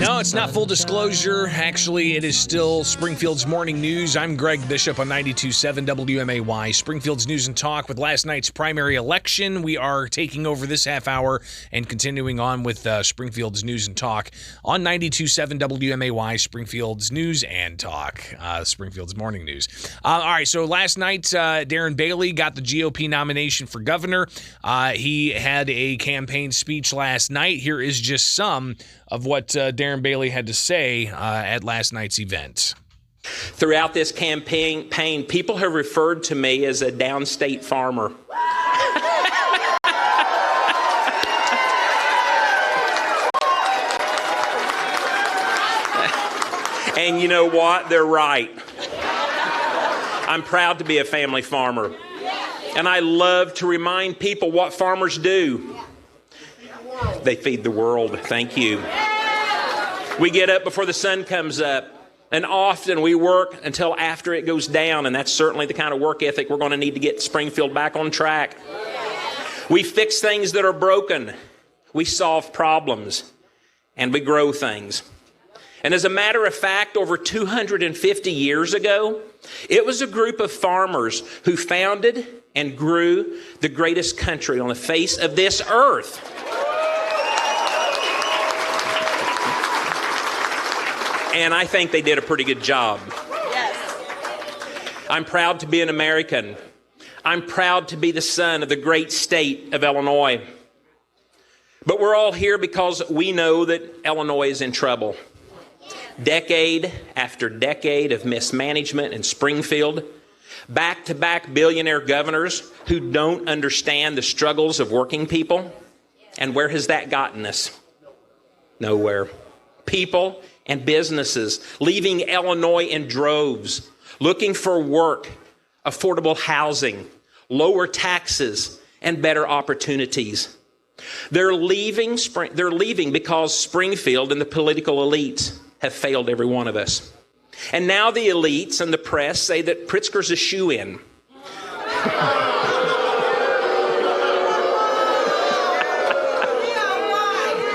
No, it's not full disclosure. Actually, it is still Springfield's Morning News. I'm Greg Bishop on 92.7 WMAY. Springfield's News and Talk. With last night's primary election, we are taking over this half hour and continuing on with Springfield's News and Talk on 92.7 WMAY, Springfield's News and Talk, Springfield's Morning News. All right, so last night, Darren Bailey got the GOP nomination for governor. He had a campaign speech last night. Here is just some of what Darren Bailey had to say at last night's event. Throughout this campaign, people have referred to me as a downstate farmer. And you know what? They're right. I'm proud to be a family farmer. And I love to remind people what farmers do. They feed the world. Thank you. We get up before the sun comes up, and often we work until after it goes down, and that's certainly the kind of work ethic we're going to need to get Springfield back on track. We fix things that are broken. We solve problems, and we grow things. And as a matter of fact, over 250 years ago, it was a group of farmers who founded and grew the greatest country on the face of this earth. And I think they did a pretty good job. Yes. I'm proud to be an American. I'm proud to be the son of the great state of Illinois. But we're all here because we know that Illinois is in trouble. Decade after decade of mismanagement in Springfield, back-to-back billionaire governors who don't understand the struggles of working people. And where has that gotten us? Nowhere. People and businesses leaving Illinois in droves, looking for work, affordable housing, lower taxes, and better opportunities. They're leaving because Springfield and the political elites have failed every one of us. And now the elites and the press say that Pritzker's a shoo-in.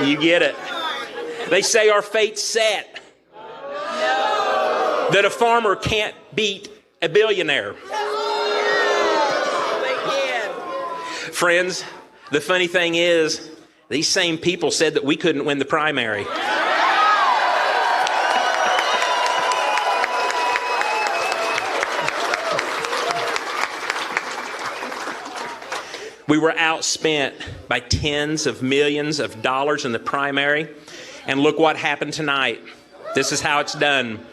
You get it. They say our fate's set. No. That a farmer can't beat a billionaire. No. They can. Friends, the funny thing is, these same people said that we couldn't win the primary. We were outspent by tens of millions of dollars in the primary. And look what happened tonight. This is how it's done.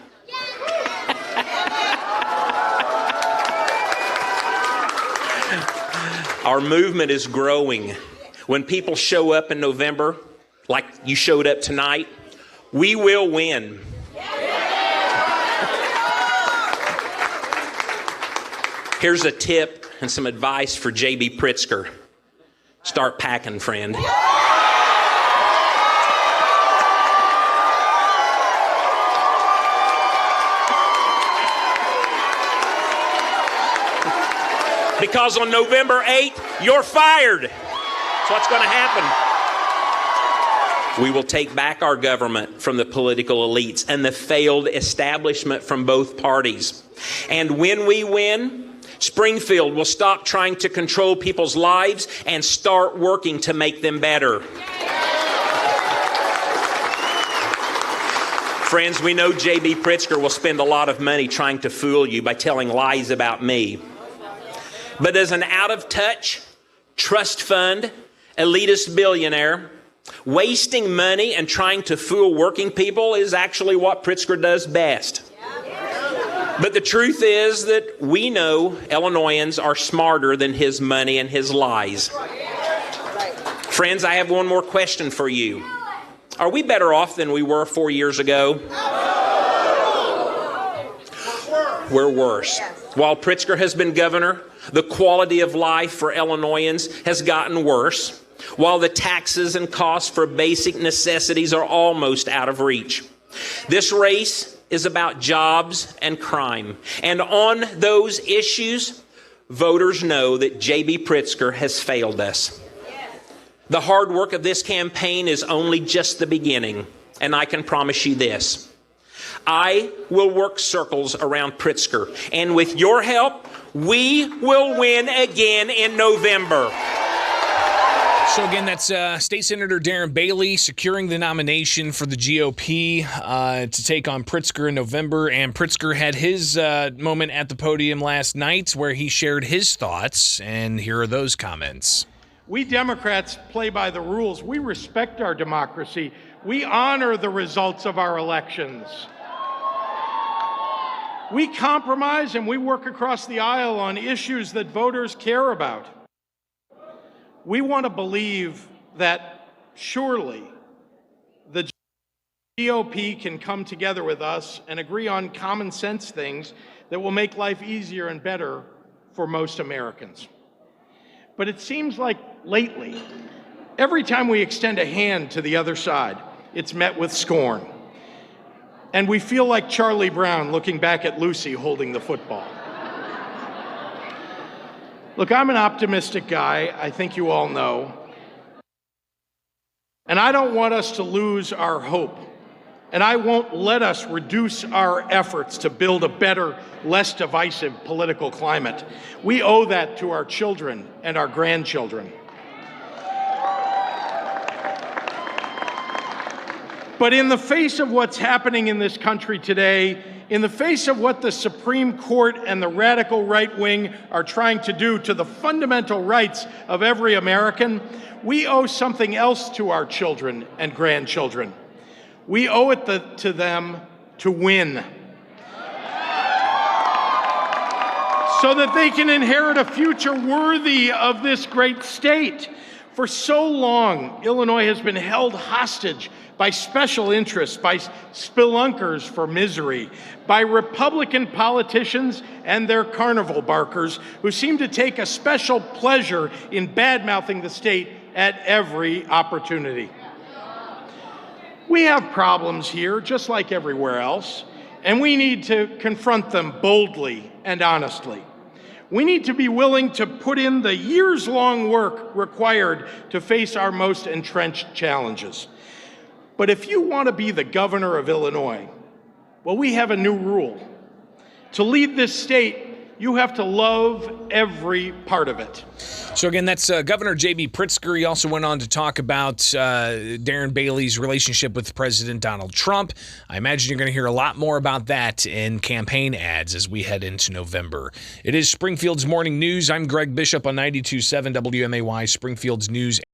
Our movement is growing. When people show up in November, like you showed up tonight, we will win. Here's a tip and some advice for J.B. Pritzker. Start packing, friend. Because on November 8th, you're fired. That's what's going to happen. We will take back our government from the political elites and the failed establishment from both parties. And when we win, Springfield will stop trying to control people's lives and start working to make them better. Friends, we know J.B. Pritzker will spend a lot of money trying to fool you by telling lies about me. But as an out-of-touch, trust fund, elitist billionaire, wasting money and trying to fool working people is actually what Pritzker does best. But the truth is that we know Illinoisans are smarter than his money and his lies. Friends, I have one more question for you. Are we better off than we were 4 years ago? We're worse. While Pritzker has been governor, the quality of life for Illinoisans has gotten worse, while the taxes and costs for basic necessities are almost out of reach. This race is about jobs and crime. And on those issues, voters know that J.B. Pritzker has failed us. The hard work of this campaign is only just the beginning. And I can promise you this. I will work circles around Pritzker, and with your help, we will win again in November. So again, that's State Senator Darren Bailey securing the nomination for the GOP to take on Pritzker in November. And Pritzker had his moment at the podium last night where he shared his thoughts, and here are those comments. We Democrats play by the rules. We respect our democracy. We honor the results of our elections. We compromise and we work across the aisle on issues that voters care about. We want to believe that surely the GOP can come together with us and agree on common sense things that will make life easier and better for most Americans. But it seems like lately, every time we extend a hand to the other side, it's met with scorn. And we feel like Charlie Brown looking back at Lucy holding the football. Look, I'm an optimistic guy, I think you all know. And I don't want us to lose our hope. And I won't let us reduce our efforts to build a better, less divisive political climate. We owe that to our children and our grandchildren. But in the face of what's happening in this country today, in the face of what the Supreme Court and the radical right wing are trying to do to the fundamental rights of every American, we owe something else to our children and grandchildren. We owe it to them to win, so that they can inherit a future worthy of this great state. For so long, Illinois has been held hostage by special interests, by spelunkers for misery, by Republican politicians and their carnival barkers who seem to take a special pleasure in bad-mouthing the state at every opportunity. We have problems here, just like everywhere else, and we need to confront them boldly and honestly. We need to be willing to put in the years-long work required to face our most entrenched challenges. But if you want to be the governor of Illinois, well, we have a new rule. To lead this state, you have to love every part of it. So again, that's Governor J.B. Pritzker. He also went on to talk about Darren Bailey's relationship with President Donald Trump. I imagine you're going to hear a lot more about that in campaign ads as we head into November. It is Springfield's Morning News. I'm Greg Bishop on 92.7 WMAY, Springfield's news